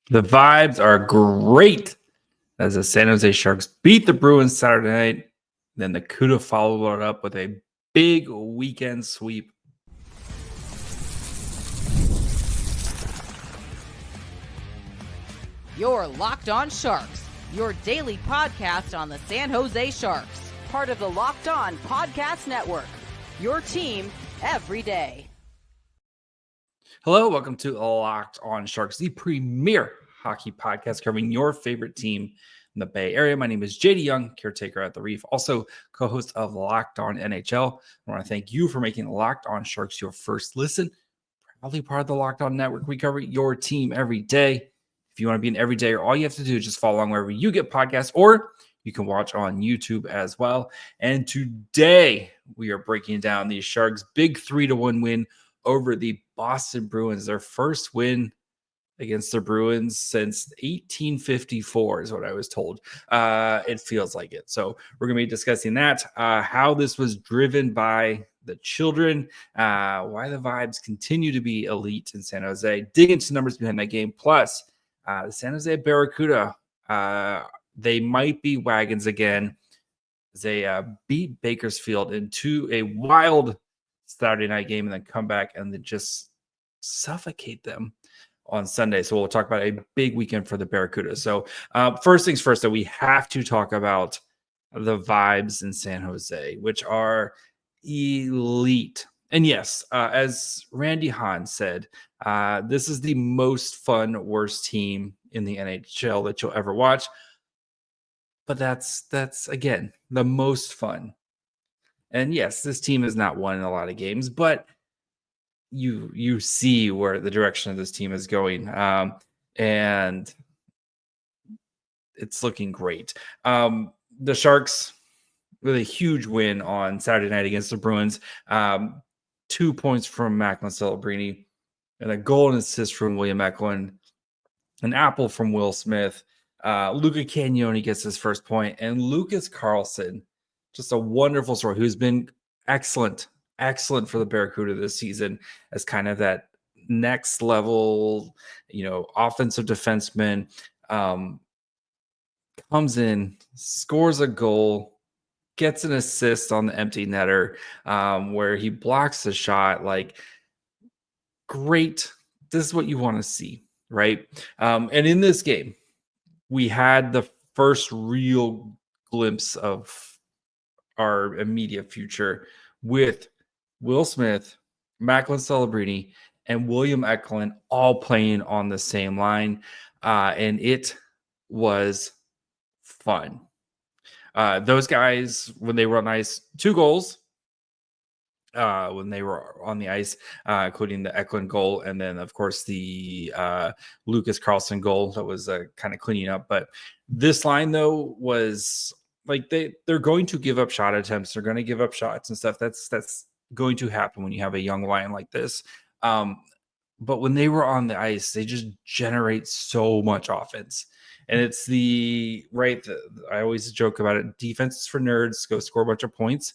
The vibes are great as the San Jose Sharks beat the Bruins Saturday night. Then the Cuda followed it up with a big weekend sweep. You're Locked On Sharks, your daily podcast on the San Jose Sharks, part of the Locked On Podcast Network, your team every day. Hello, welcome to Locked On Sharks, the premier hockey podcast covering your favorite team in the Bay Area. My name is JD Young, caretaker at the Reef, also co-host of Locked On NHL. I want to thank you for making Locked On Sharks your first listen. Proudly part of the Locked On Network. We cover your team every day. If you want to be an everydayer, all you have to do is just follow along wherever you get podcasts, or you can watch on YouTube as well. And today we are breaking down the Sharks' big 3-1 win over the Boston Bruins, their first win against the Bruins since 1854 is what I was told. It feels like it. So we're going to be discussing that, how this was driven by the children, why the vibes continue to be elite in San Jose, dig into numbers behind that game, plus the San Jose Barracuda, they might be wagons again. They beat Bakersfield into a wild Saturday night game and then come back and then just suffocate them on Sunday. So we'll talk about a big weekend for the Barracuda. So first things first, that we have to talk about the vibes in San Jose, which are elite. And yes, as Randy Hahn said, this is the most fun, worst team in the NHL that you'll ever watch. But that's again, the most fun. And yes, this team has not won in a lot of games, but you see where the direction of this team is going, and it's looking great. The Sharks with a huge win on Saturday night against the Bruins. 2 points from Macklin Celebrini, and a goal and assist from William Eklund, an apple from Will Smith. Luca Cagnoni gets his first point, and Lucas Carlson, just a wonderful story, who's been excellent for the Barracuda this season as kind of that next level, offensive defenseman. Comes in, scores a goal, gets an assist on the empty netter, where he blocks the shot. Like, great. This is what you want to see, right? And in this game, we had the first real glimpse of our immediate future with Will Smith, Macklin Celebrini, and William Eklund all playing on the same line. And it was fun. Those guys, when they were on ice, 2 goals when they were on the ice, including the Eklund goal, and then of course the Lucas Carlson goal that was kind of cleaning up. But this line, though, was like they're going to give up shot attempts. They're going to give up shots and stuff. That's going to happen when you have a young line like this. But when they were on the ice, they just generate so much offense. And it's I always joke about it. Defense is for nerds. Go score a bunch of points.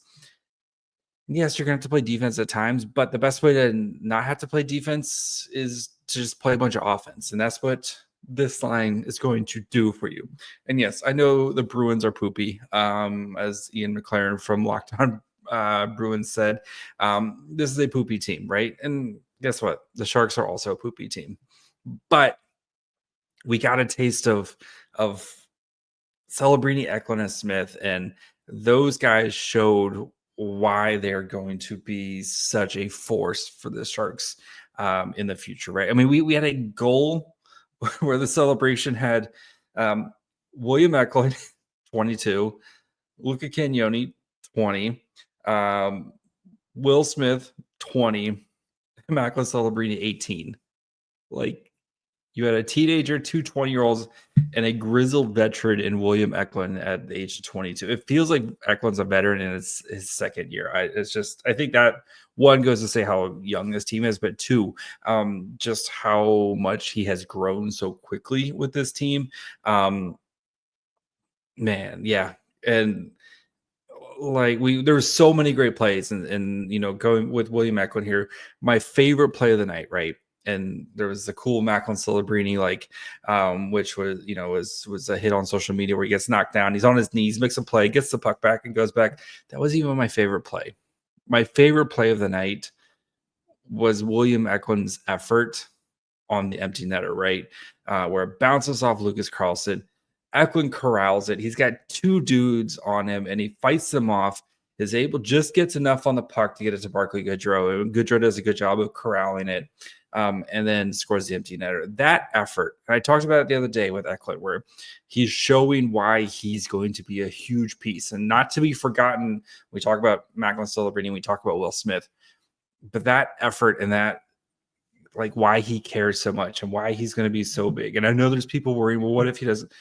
Yes, you're going to have to play defense at times, but the best way to not have to play defense is to just play a bunch of offense. And that's what this line is going to do for you. And yes, I know the Bruins are poopy, as Ian McLaren from Locked On Bruins said. This is a poopy team, right? And guess what? The Sharks are also a poopy team. But we got a taste of Celebrini, Eklund, and Smith, and those guys showed why they're going to be such a force for the Sharks in the future, right? I mean, we had a goal where the celebration had William Eklund, 22, Luca Cagnoni, 20, Will Smith, 20, Macklin Celebrini, 18. Like, you had a teenager, 2 20-year-olds, and a grizzled veteran in William Eklund at the age of 22. It feels like Eklund's a veteran in his second year. I think that, one, goes to say how young this team is, but 2, just how much he has grown so quickly with this team. Man, yeah. And there were so many great plays, and going with William Eklund here, my favorite play of the night, right? and there was the cool Macklin Celebrini, which was a hit on social media where he gets knocked down. He's on his knees, makes a play, gets the puck back, and goes back. That was even my favorite play. My favorite play of the night was William Eklund's effort on the empty netter, right? Where it bounces off Lucas Carlson. Eklund corrals it. He's got two dudes on him, and he fights them off. Just gets enough on the puck to get it to Barclay Goodrow. And Goodrow does a good job of corralling it, and then scores the empty netter. That effort, and I talked about it the other day with Eklund, where he's showing why he's going to be a huge piece. And not to be forgotten, we talk about Macklin Celebrini, we talk about Will Smith, but that effort and that, like, why he cares so much and why he's going to be so big. And I know there's people worrying, well, what if he doesn't,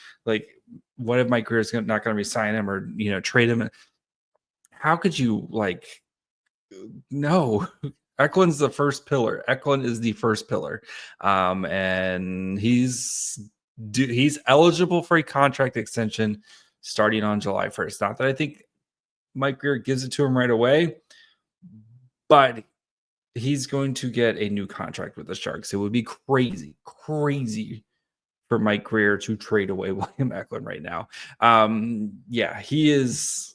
what if Mike Grier is not going to resign him or, trade him? How could you, no, Eklund's the first pillar. Eklund is the first pillar. And he's eligible for a contract extension starting on July 1st. Not that I think Mike Grier gives it to him right away, but he's going to get a new contract with the Sharks. It would be crazy for Mike Grier to trade away William Eklund right now. He is.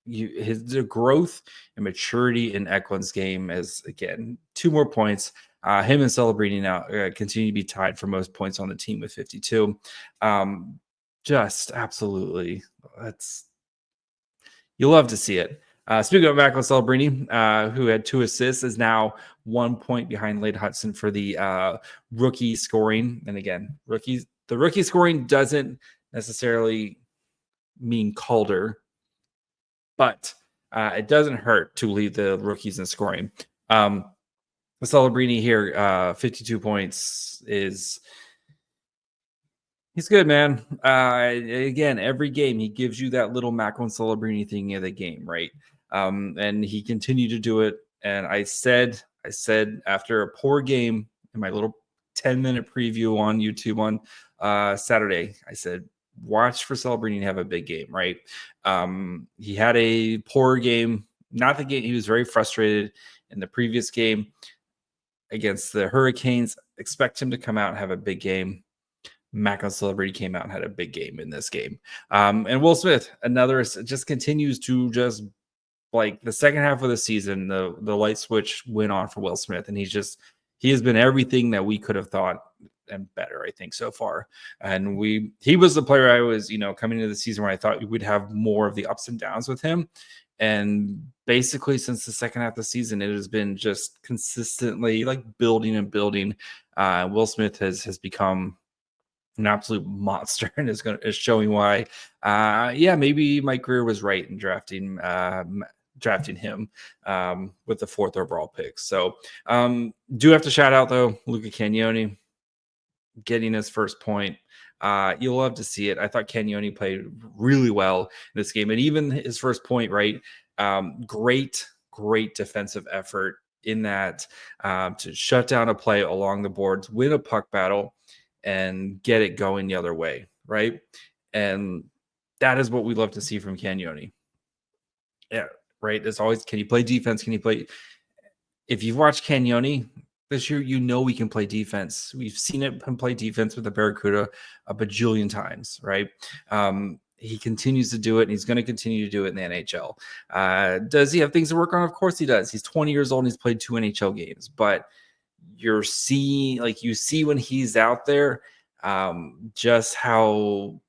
The growth and maturity in Eklund's game is, again, 2 more points. Him and Celebrini now continue to be tied for most points on the team with 52. Just absolutely, you love to see it. Speaking of Macklin Celebrini, who had 2 assists, is now 1 point behind Lade Hudson for the rookie scoring. And again, the rookie scoring doesn't necessarily mean Calder, but it doesn't hurt to lead the rookies in scoring. Celebrini here, 52 points he's good, man. Again, every game he gives you that little Macklin Celebrini thing in the game, right? And he continued to do it. And I said after a poor game in my little 10-minute preview on YouTube on Saturday, I said, watch for Celebrini to have a big game, right? He had a poor game, not the game. He was very frustrated in the previous game against the Hurricanes. Expect him to come out and have a big game. Macklin Celebrini came out and had a big game in this game. And Will Smith, just continues to just, the second half of the season, the light switch went on for Will Smith, and he has been everything that we could have thought and better, I think, so far. And he was the player I was, coming into the season where I thought we would have more of the ups and downs with him. And basically since the second half of the season, it has been just consistently building and building. Will Smith has become an absolute monster and is showing why. Maybe Mike Grier was right in drafting him with the 4th overall pick. So do have to shout out though, Luca Cagnoni getting his first point. You'll love to see it. I thought Cagnoni played really well in this game, and even his first point, right? Great defensive effort in that to shut down a play along the boards, win a puck battle, and get it going the other way, right? And that is what we love to see from Cagnoni. Yeah, right. As always, can you play defense? Can you play? If you've watched Cagnoni this year, we can play defense. We've seen him play defense with the Barracuda a bajillion times, right? He continues to do it, and he's going to continue to do it in the NHL. Does he have things to work on? Of course he does. He's 20 years old and he's played 2 NHL games, but you see when he's out there, just how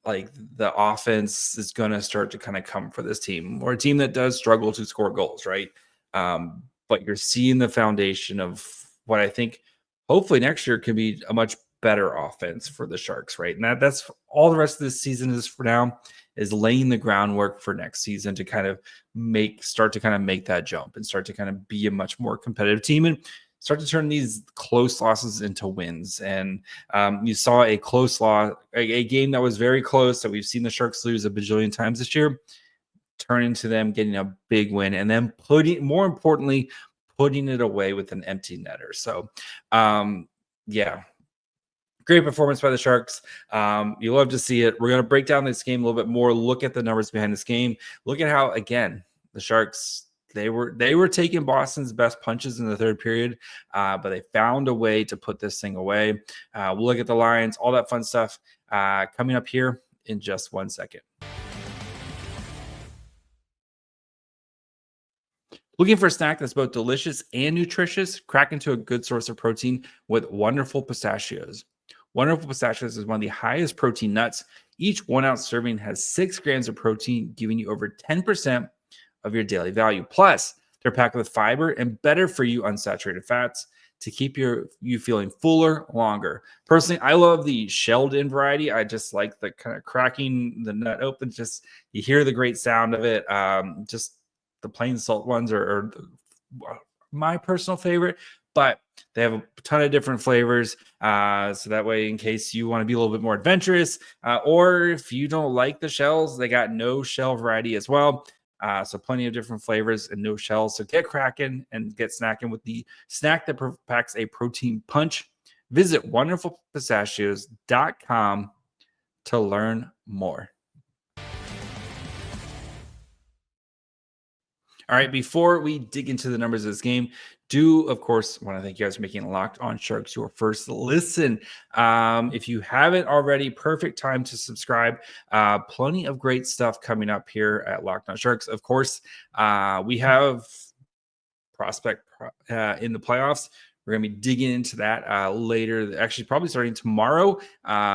the offense is going to start to kind of come for this team, or a team that does struggle to score goals, right? But you're seeing the foundation of what I think hopefully next year can be a much better offense for the Sharks, right? And that's all the rest of this season is for now, is laying the groundwork for next season to kind of start to make that jump and start to kind of be a much more competitive team and start to turn these close losses into wins. And you saw a close loss, a game that was very close that we've seen the Sharks lose a bajillion times this year, turn into them getting a big win, and then more importantly, putting it away with an empty netter. So, great performance by the Sharks. You love to see it. We're going to break down this game a little bit more, look at the numbers behind this game, look at how, again, the Sharks They were taking Boston's best punches in the third period, but they found a way to put this thing away. We'll look at the lines, all that fun stuff coming up here in just 1 second. Looking for a snack that's both delicious and nutritious? Crack into a good source of protein with Wonderful Pistachios. Wonderful Pistachios is one of the highest protein nuts. Each 1 ounce serving has 6 grams of protein, giving you over 10% of your daily value. Plus, they're packed with fiber and better for you unsaturated fats to keep you feeling fuller longer. Personally, I love the shelled in variety. I just like the kind of cracking the nut open. Just you hear the great sound of it. Just the plain salt ones are my personal favorite, but they have a ton of different flavors. So that way, in case you want to be a little bit more adventurous, or if you don't like the shells, they got no shell variety as well. So plenty of different flavors and no shells. So get cracking and get snacking with the snack that packs a protein punch. Visit wonderfulpistachios.com to learn more. All right, before we dig into the numbers of this game, of course, want to thank you guys for making Locked On Sharks your first listen. If you haven't already, perfect time to subscribe. Plenty of great stuff coming up here at Locked On Sharks. Of course, we have prospect in the playoffs. We're going to be digging into that later, actually probably starting tomorrow,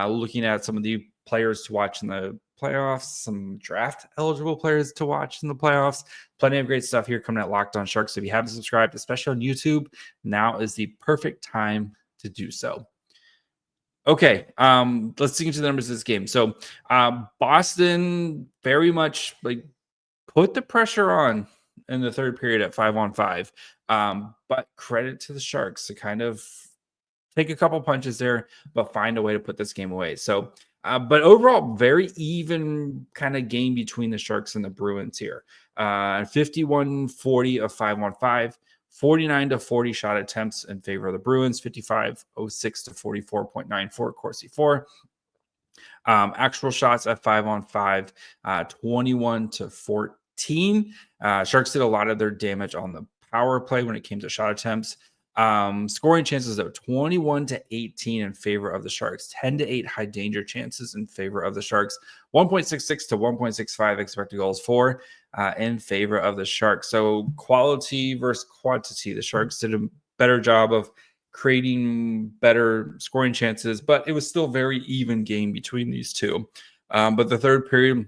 looking at some of the players to watch in the playoffs, some draft eligible players to watch in the playoffs. Plenty of great stuff here coming at Locked On Sharks. So if you haven't subscribed, especially on YouTube, now is the perfect time to do so. Okay, let's dig into the numbers of this game. So Boston very much put the pressure on in the third period at 5-on-5. But credit to the Sharks to kind of take a couple punches there, but find a way to put this game away. So, but overall, very even kind of game between the Sharks and the Bruins here. 51-40 of 5-on-5, 49-40 shot attempts in favor of the Bruins, 55-06 to 44.94 Corsi 4. Actual shots at 5-on-5, 21-14. Sharks did a lot of their damage on the power play when it came to shot attempts. Scoring chances though 21-18 in favor of the Sharks, 10-8 high danger chances in favor of the Sharks, 1.66 to 1.65 expected goals for in favor of the Sharks. So quality versus quantity. The Sharks did a better job of creating better scoring chances, but it was still very even game between these two. But the third period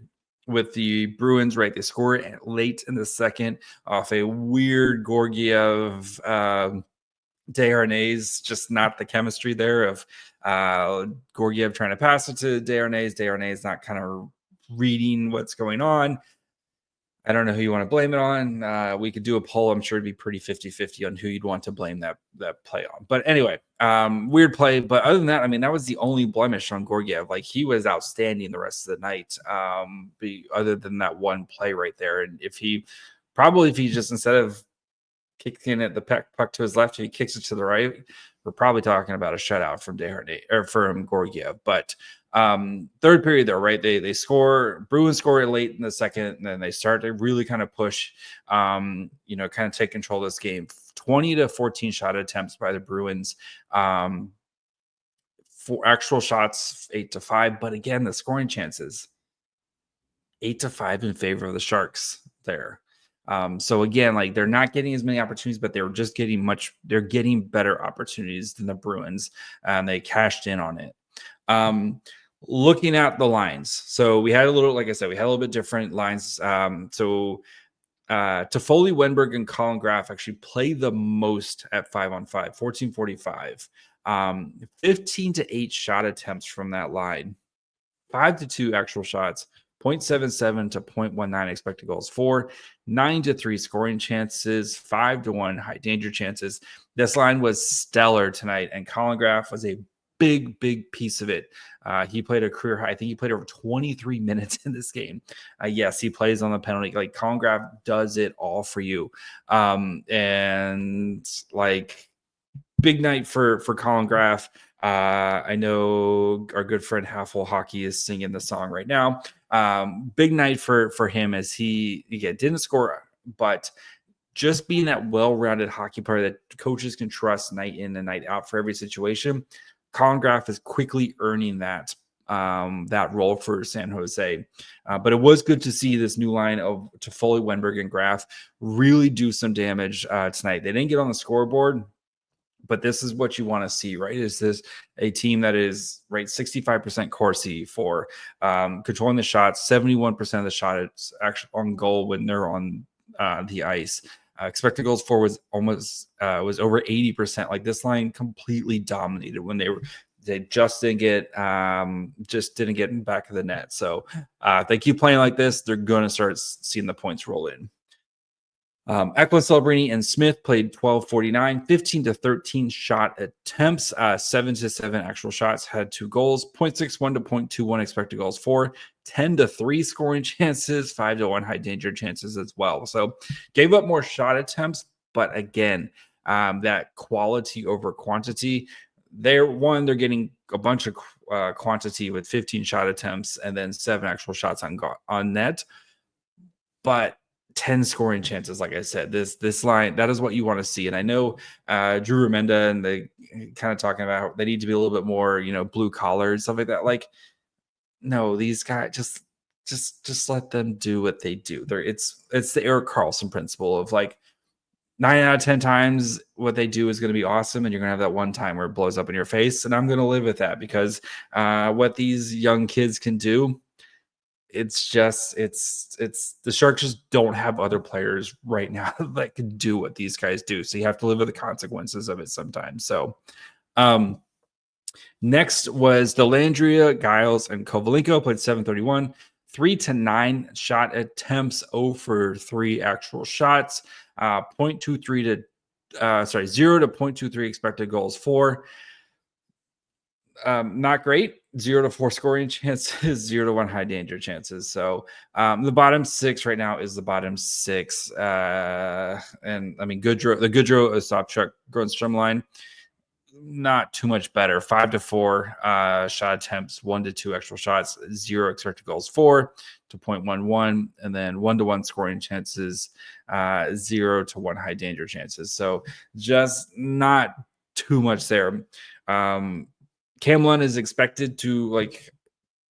with the Bruins, right, they scored late in the second off a weird Georgiev Desharnais, just not the chemistry there of Georgiev trying to pass it to Desharnais not kind of reading what's going on. I don't know who you want to blame it on. We could do a poll. I'm sure it'd be pretty 50-50 on who you'd want to blame that play on. But anyway, weird play. But other than that, I mean, that was the only blemish on Georgiev. Like, he was outstanding the rest of the night, other than that one play right there. And if he just, instead of kicking at the puck to his left, he kicks it to the right, we're probably talking about a shutout from Desharnais or from Georgiev. But third period though, right? They score, Bruins score late in the second, and then they start to really kind of push, kind of take control of this game. 20-14 shot attempts by the Bruins. For actual shots, 8-5. But again, the scoring chances, 8-5 in favor of the Sharks there. So again, like, they're not getting as many opportunities, but they're getting better opportunities than the Bruins, and they cashed in on it. Looking at the lines. So we had a little, like I said, we had a little bit different lines. Toffoli, Wennberg, and Colin Graf actually play the most at 5-on-5, 14-45. 15-8 shot attempts from that line, 5-2 actual shots, 0.77 to 0.19 expected goals for, 9-3 scoring chances, 5-1 high danger chances. This line was stellar tonight, and Colin Graf was a big piece of it. He played a career high. I think he played over 23 minutes in this game. Yes, he plays on the penalty. Like, Colin Graf does it all for you. And like, big night for Colin Graf. I know our good friend Halfwell Hockey is singing the song right now. Big night for him, as he again didn't score, but just being that well-rounded hockey player that coaches can trust night in and night out for every situation. Colin Graf is quickly earning that role for San Jose. But it was good to see this new line of Toffoli, Wennberg, and Graf really do some damage tonight. They didn't get on the scoreboard, but this is what you want to see, right? Is this a team that is, right, 65% Corsi for controlling the shots, 71% of the shots actually on goal when they're on the ice. Expected goals for was almost was over 80%. Like, this line completely dominated when they just didn't get in the back of the net. So if they keep playing like this, they're going to start seeing the points roll in. Eklund, Celebrini, and Smith played 12-49, 15-13 shot attempts, 7-7 actual shots, had 2 goals, 0.61 to 0.21 expected goals for, 10-3 scoring chances, 5-1 high danger chances as well. So gave up more shot attempts, but again, that quality over quantity. They're getting a bunch of quantity with 15 shot attempts and then 7 actual shots on net, but 10 scoring chances. Like I said, this line, that is what you want to see. And I know Drew Remenda and they kind of talking about they need to be a little bit more, blue collar and stuff like that. Like, no, these guys just let them do what they do. It's the Erik Karlsson principle of, like, 9 out of 10 times what they do is going to be awesome, and you're going to have that one time where it blows up in your face. And I'm going to live with that because what these young kids can do, it's the Sharks just don't have other players right now that can do what these guys do. So you have to live with the consequences of it sometimes. So next was Dellandrea, Giles, and Kovalenko played 7-31, 3-9 shot attempts, 0 for 3 actual shots, 0.23 to 0 to 0.23 expected goals for. Not great. 0 to 4 scoring chances, 0 to 1 high danger chances. So the bottom 6 right now is the bottom 6. And I mean, the Goodrow, Ostapchuk, Grundstrom line, not too much better. 5 to 4 shot attempts, 1 to 2 actual shots, 0 expected goals for to 0.11, and then 1 to 1 scoring chances, 0 to 1 high danger chances. So just not too much there. Cam Lund is expected to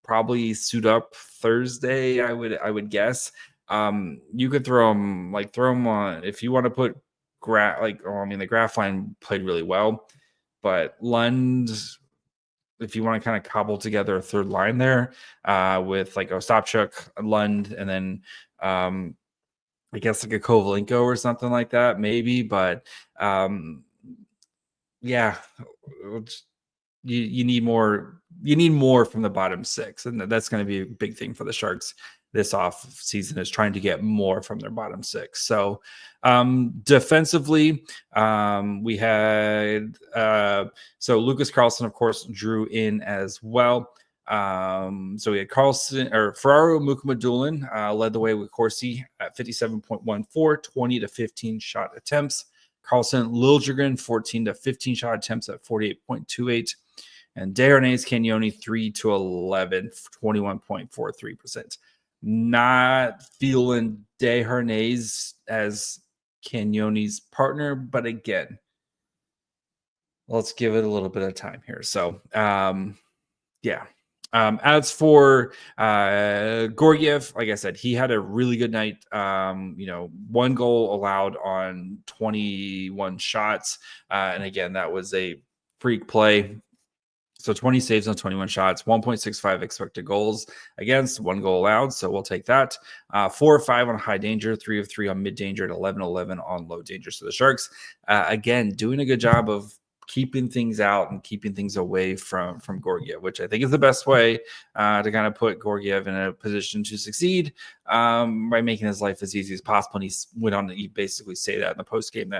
probably suit up Thursday. I would guess. You could throw him on if you want to put Graf. The Graf line played really well, but Lund, if you want to kind of cobble together a third line there with Ostapchuk, Lund, and then I guess a Kovalenko or something like that, maybe. But yeah. You need more. You need more from the bottom 6, and that's going to be a big thing for the Sharks this off season, is trying to get more from their bottom 6. So defensively, we had Lucas Karlsson, of course, drew in as well. So we had Ferraro Mukhamadullin led the way with Corsi at 57.14, 20 to 15 shot attempts. Karlsson, Liljegren, 14 to 15 shot attempts at 48.28. And Desharnais Cagnoni, 3 to 11, 21.43%. Not feeling Desharnais as Cagnoni's partner, but again, let's give it a little bit of time here. So, yeah. As for Georgiev, like I said, he had a really good night. 1 goal allowed on 21 shots. And again, that was a freak play. So 20 saves on 21 shots, 1.65 expected goals against, 1 goal allowed. So we'll take that. 4 of 5 on high danger, 3 of 3 on mid danger, and 11-11 on low danger. So the Sharks, again, doing a good job of keeping things out and keeping things away from Georgiev, which I think is the best way to kind of put Georgiev in a position to succeed by making his life as easy as possible. And he went on to basically say that in the post game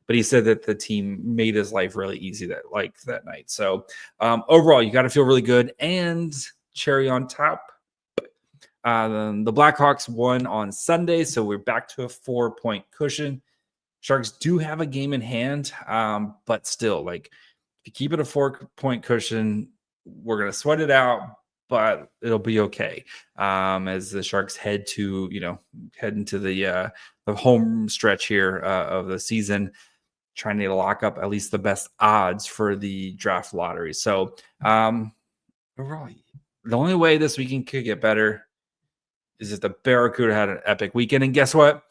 but he said that the team made his life really easy that night. So overall, you got to feel really good. And cherry on top, the Blackhawks won on Sunday, so we're back to a 4-point cushion. Sharks do have a game in hand, but still, if you keep it a 4-point cushion, we're going to sweat it out. but it'll be okay. As the Sharks head into the home stretch here of the season, trying to lock up at least the best odds for the draft lottery. So overall, the only way this weekend could get better is if the Barracuda had an epic weekend. And guess what?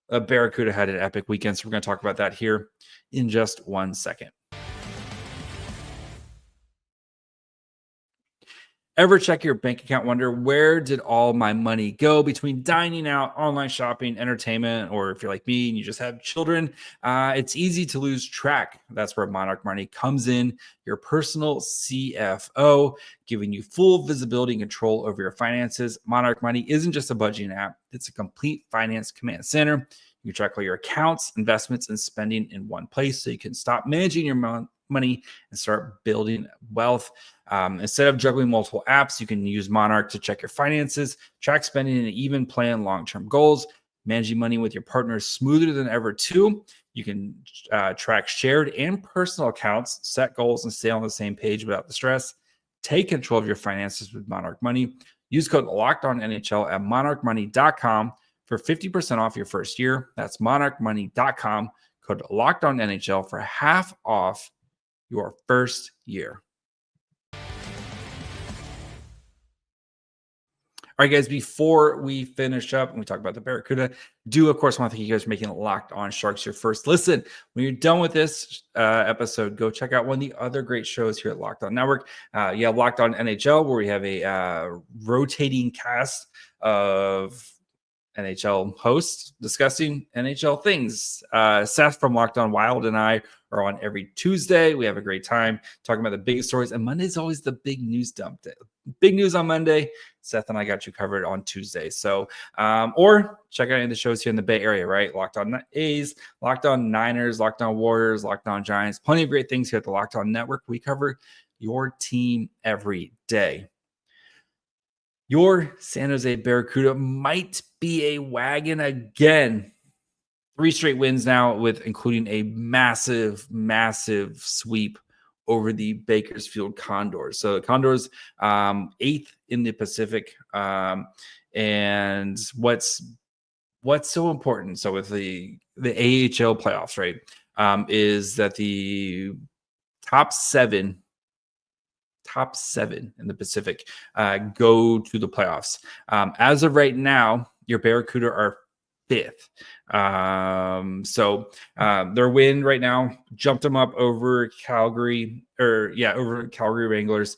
The Barracuda had an epic weekend. So we're going to talk about that here in just 1 second. Ever check your bank account, wonder where did all my money go between dining out, online shopping, entertainment, or if you're like me and you just have children, it's easy to lose track. That's where Monarch Money comes in, your personal CFO, giving you full visibility and control over your finances. Monarch Money isn't just a budgeting app, it's a complete finance command center. You track all your accounts, investments, and spending in one place so you can stop managing your money and start building wealth. Instead of juggling multiple apps, you can use Monarch to check your finances, track spending, and even plan long-term goals. Managing money with your partner is smoother than ever, too. You can track shared and personal accounts, set goals, and stay on the same page without the stress. Take control of your finances with Monarch Money. Use code LOCKEDONNHL at monarchmoney.com for 50% off your first year. That's monarchmoney.com. Code LOCKEDONNHL for half off your first year. All right, guys, before we finish up and we talk about the Barracuda, of course, want to thank you guys for making Locked On Sharks your first listen. When you're done with this episode, go check out one of the other great shows here at Locked On Network. You have Locked On NHL, where we have a rotating cast of NHL hosts discussing NHL things. Seth from Locked On Wild and I are on every Tuesday. We have a great time talking about the biggest stories, and Monday's always the big news dump day. Big news on Monday. Seth and I got you covered on Tuesday. So, or check out any of the shows here in the Bay Area, right? Locked On A's, Locked On Niners, Locked On Warriors, Locked On Giants. Plenty of great things here at the Locked On Network. We cover your team every day. Your San Jose Barracuda might be a wagon again. 3 straight wins now, with including a massive, massive sweep over the Bakersfield Condors. So the Condors, 8th in the Pacific. And what's so important? So with the AHL playoffs, right, is that the top seven in the Pacific go to the playoffs. As of right now, your Barracuda are 5th. So their win right now jumped them up over Calgary Wranglers.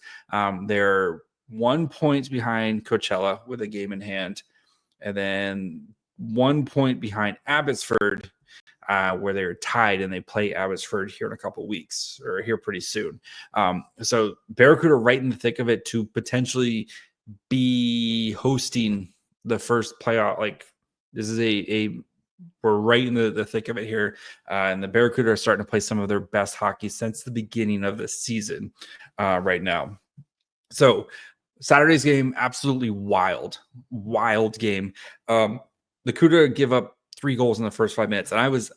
They're 1 point behind Coachella with a game in hand, and then 1 point behind Abbotsford, where they're tied, and they play Abbotsford here in a couple weeks, or here pretty soon. So Barracuda right in the thick of it to potentially be hosting the first playoff. Like, this is we're right in the thick of it here. And the Barracuda are starting to play some of their best hockey since the beginning of the season right now. So Saturday's game, absolutely wild game. The Cuda give up 3 goals in the first 5 minutes. And I was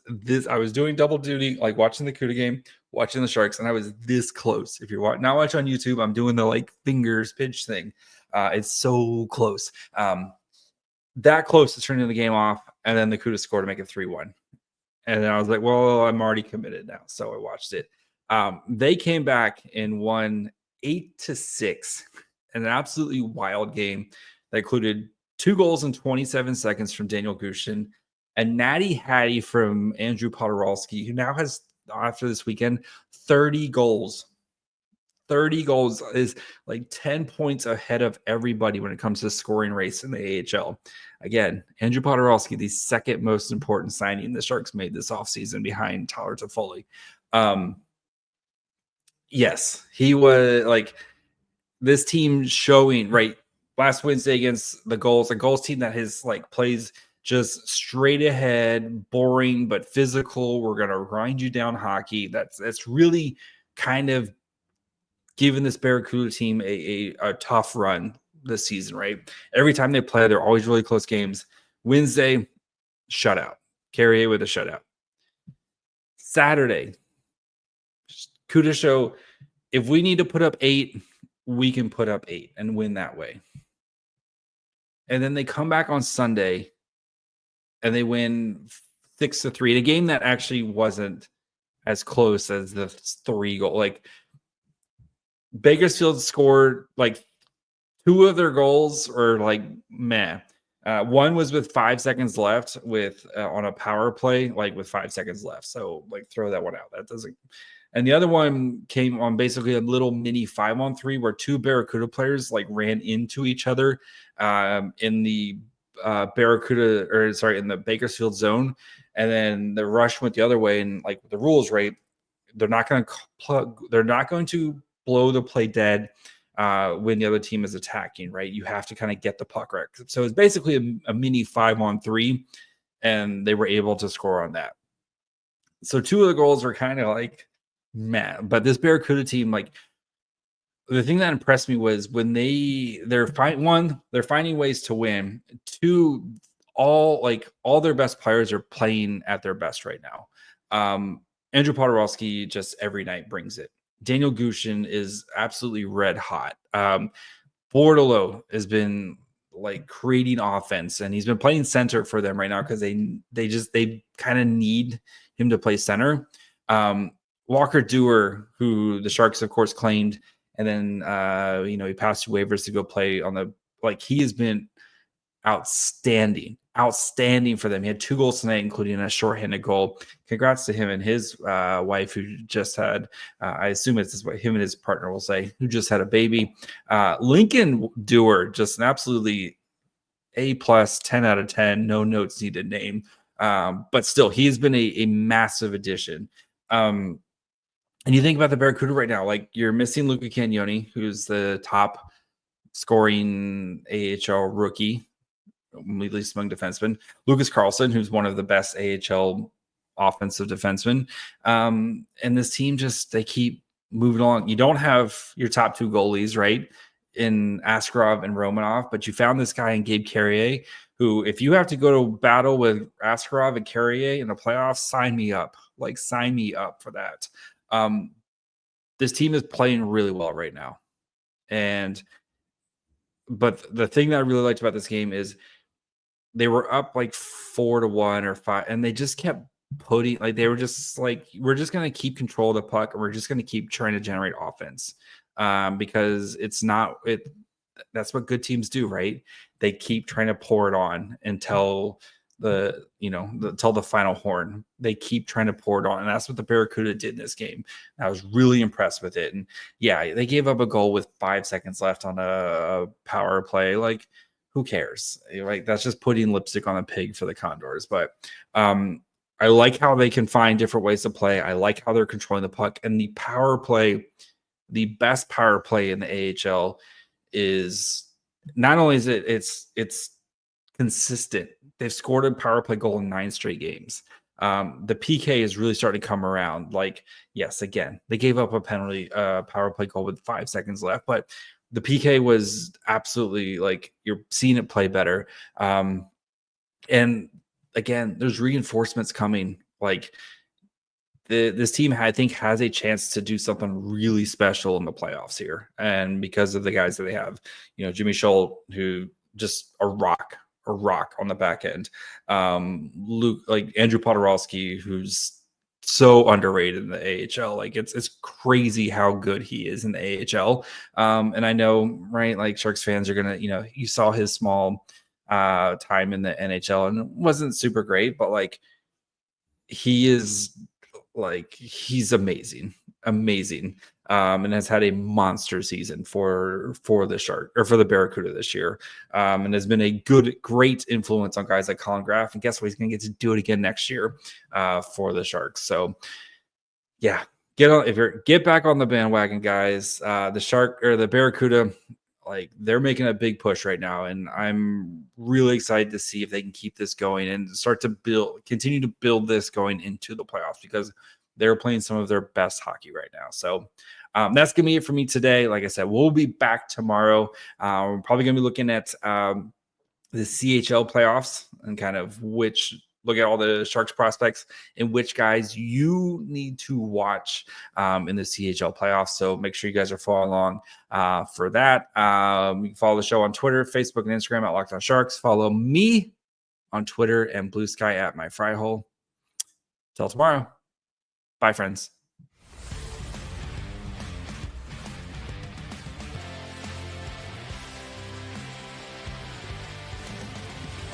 doing double duty, like watching the Cuda game, watching the Sharks, and I was this close. If you're not watching on YouTube, I'm doing the like fingers pinch thing. It's so close. That close to turning the game off, and then the Cuda scored to make it 3-1. And then I was like, well, I'm already committed now. So I watched it. They came back and won 8-6 in an absolutely wild game that included 2 goals in 27 seconds from Daniel Gushin, and Natty Hattie from Andrew Podorowski, who now has, after this weekend, 30 goals. 30 goals is like 10 points ahead of everybody when it comes to the scoring race in the AHL. Again, Andrew Podorowski, the second most important signing the Sharks made this offseason behind Tyler Toffoli. Yes, he was like this team showing right last Wednesday against the Gulls, a Gulls team that has like plays just straight ahead, boring but physical. We're gonna grind you down hockey. That's really kind of given this Barracuda team a tough run this season, right? Every time they play, they're always really close games. Wednesday, shutout. Carrier with a shutout. Saturday, Cuda show, if we need to put up 8, we can put up 8 and win that way. And then they come back on Sunday and they win 6-3 in a game that actually wasn't as close as the 3 goal. Like Bakersfield scored like 2 of their goals or like meh. One was with 5 seconds left with on a power play, like with 5 seconds left. So like throw that one out. That doesn't. And the other one came on basically a little mini 5-on-3 where 2 Barracuda players like ran into each other in the in the Bakersfield zone, and then the rush went the other way. And like the rules, right? They're not going to blow the play dead when the other team is attacking, right? You have to kind of get the puck right. So it's basically a mini 5-on-3, and they were able to score on that. So 2 of the goals are kind of like meh, but this Barracuda team, like the thing that impressed me was when they're finding ways to win. 2, all their best players are playing at their best right now. Andrew Podorowski just every night brings it. Daniel Gushin is absolutely red hot. Bordalo has been like creating offense, and he's been playing center for them right now because they kind of need him to play center. Walker Dewar, who the Sharks of course claimed, and then he passed 2 waivers to go play on the he has been outstanding for them. He had 2 goals tonight, including a shorthanded goal. Congrats to him and his wife, who just had, I assume it's what him and his partner will say, who just had a baby. Lincoln Dewar, just an absolutely A+, 10 out of 10, no notes needed name. But still, he has been a massive addition. And you think about the Barracuda right now, like you're missing Luca Cagnoni, who's the top scoring AHL rookie, at least among defensemen. Lucas Carlson, who's one of the best AHL offensive defensemen. And this team they keep moving along. You don't have your top 2 goalies, right, in Askarov and Romanov, but you found this guy in Gabe Carrier, who, if you have to go to battle with Askarov and Carrier in the playoffs, sign me up. Sign me up for that. This team is playing really well right now. But the thing that I really liked about this game is they were up 4-1 or 5, and they just kept putting, they were just we're just going to keep control of the puck, and we're just going to keep trying to generate offense because that's what good teams do, right? They keep trying to pour it on until until the final horn. They keep trying to pour it on, and that's what the Barracuda did in this game. I was really impressed with it. And yeah, they gave up a goal with 5 seconds left on a power play. Who cares? That's just putting lipstick on a pig for the Condors. But I like how they can find different ways to play. I like how they're controlling the puck, and the power play, the best power play in the AHL is not only is it's consistent. They've scored a power play goal in 9 straight games. The PK is really starting to come around. Yes, again, they gave up a penalty power play goal with 5 seconds left, but the PK was absolutely you're seeing it play better. And again, there's reinforcements coming. This team, I think, has a chance to do something really special in the playoffs here. And because of the guys that they have, Jimmy Schultz, who just a rock on the back end. Andrew Podorowski, who's so underrated in the AHL. It's crazy how good he is in the AHL. And I know, right, Sharks fans are gonna, you saw his small time in the NHL, and it wasn't super great, but he is he's amazing, and has had a monster season for the Shark, or for the Barracuda this year, and has been a great influence on guys like Colin Graf. And guess what? He's going to get to do it again next year for the Sharks. So yeah, get back on the bandwagon, guys. The Barracuda, they're making a big push right now, and I'm really excited to see if they can keep this going and continue to build this going into the playoffs, because they're playing some of their best hockey right now. So that's going to be it for me today. Like I said, we'll be back tomorrow. We're probably going to be looking at the CHL playoffs and kind of which look at all the Sharks prospects and which guys you need to watch in the CHL playoffs. So make sure you guys are following along for that. You can follow the show on Twitter, Facebook, and Instagram at Locked On Sharks. Follow me on Twitter and Blue Sky at My Fry Hole. Till tomorrow. Bye, friends.